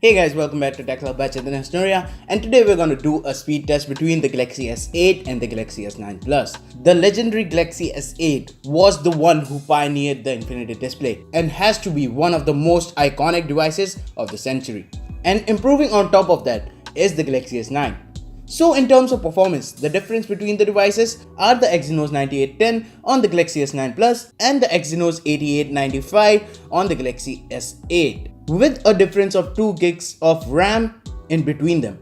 Hey guys, welcome back to Tech Club by Chetan Noria, and today we're going to do a speed test between the Galaxy S8 and the Galaxy S9 Plus. The legendary Galaxy S8 was the one who pioneered the Infinity Display and has to be one of the most iconic devices of the century. And improving on top of that is the Galaxy S9. So in terms of performance, the difference between the devices are the Exynos 9810 on the Galaxy S9 Plus and the Exynos 8895 on the Galaxy S8, with a difference of 2 gigs of RAM in between them.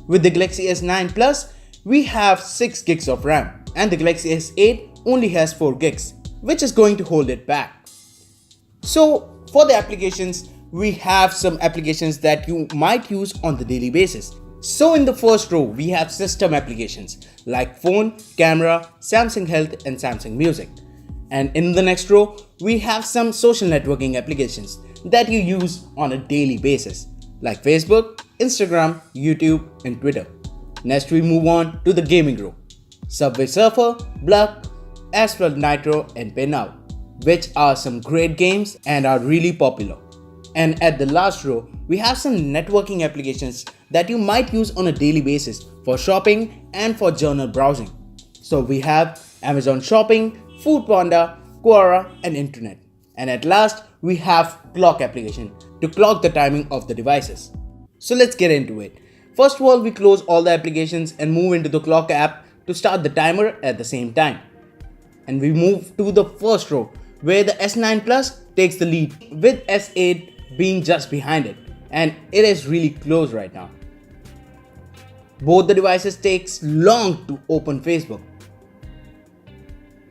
With the Galaxy S9 Plus, we have 6 gigs of RAM and the Galaxy S8 only has 4 gigs, which is going to hold it back. So for the applications, we have some applications that you might use on the daily basis. So in the first row, we have system applications like phone, camera, Samsung Health and Samsung Music. And in the next row, we have some social networking applications that you use on a daily basis like Facebook, Instagram, YouTube and Twitter. Next we move on to the gaming row. Subway Surfer, Bluck, Asphalt Nitro and Pinout, which are some great games and are really popular. And at the last row, we have some networking applications that you might use on a daily basis for shopping and for journal browsing. So we have Amazon Shopping, Foodpanda, Quora and Internet. And at last, we have clock application to clock the timing of the devices. So let's get into it. First of all, we close all the applications and move into the clock app to start the timer at the same time. And we move to the first row where the S9 Plus takes the lead, with S8 being just behind it, and it is really close right now. Both the devices takes long to open Facebook,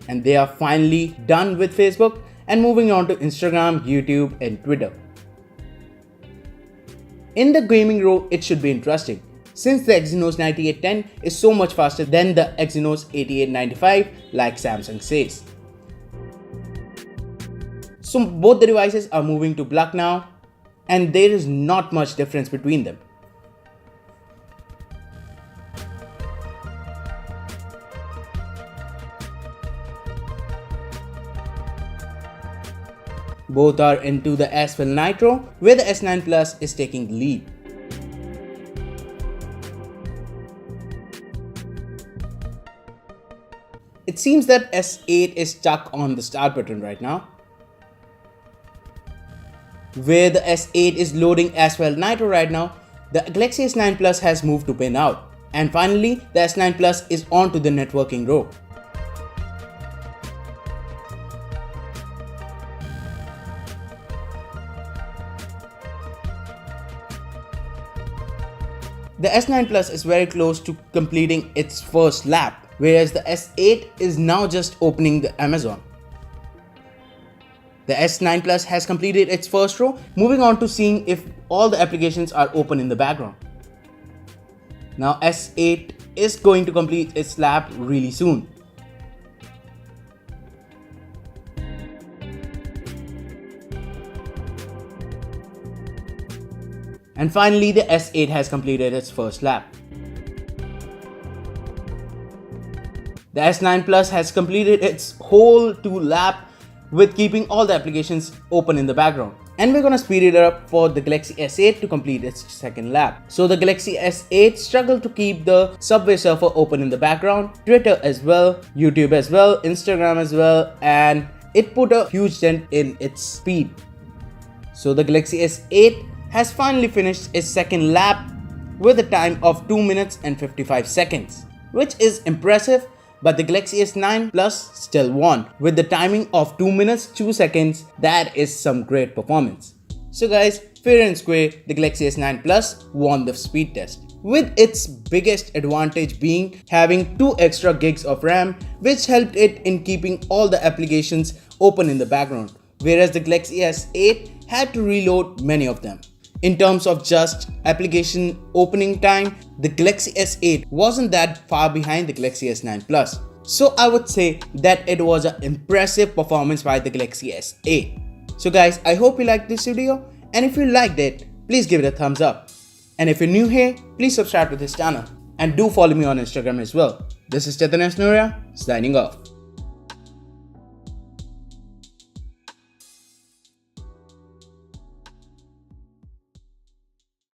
and they are finally done with Facebook and moving on to Instagram, YouTube and Twitter. In the gaming row, it should be interesting since the Exynos 9810 is so much faster than the Exynos 8895 like Samsung says. So both the devices are moving to Bluck now, and there is not much difference between them. Both are into the Asphalt Nitro, where the S9 Plus is taking the lead. It seems that S8 is stuck on the start button right now, where the S8 is loading Asphalt Nitro right now. The Galaxy S9 Plus has moved to Pinout, and finally the S9 Plus is on to the networking row. The S9 Plus is very close to completing its first lap, whereas the S8 is now just opening the Amazon. The S9 Plus has completed its first row, moving on to seeing if all the applications are open in the background. Now S8 is going to complete its lap really soon. And finally, the S8 has completed its first lap. The S9 Plus has completed its whole 2 lap with keeping all the applications open in the background. And we're gonna speed it up for the Galaxy S8 to complete its second lap. So the Galaxy S8 struggled to keep the Subway Surfer open in the background, Twitter as well, YouTube as well, Instagram as well, and it put a huge dent in its speed. So the Galaxy S8 has finally finished its second lap with a time of 2 minutes and 55 seconds, which is impressive. But the Galaxy S9 Plus still won with the timing of 2 minutes 2 seconds. That is some great performance. So guys, fair and square, the Galaxy S9 Plus won the speed test, with its biggest advantage being having 2 extra gigs of RAM, which helped it in keeping all the applications open in the background, whereas the Galaxy S8 had to reload many of them. In terms of just application opening time, the Galaxy S8 wasn't that far behind the Galaxy S9 Plus. So I would say that it was an impressive performance by the Galaxy S8. So guys, I hope you liked this video, and if you liked it, please give it a thumbs up. And if you're new here, please subscribe to this channel and do follow me on Instagram as well. This is Chetan Noria signing off.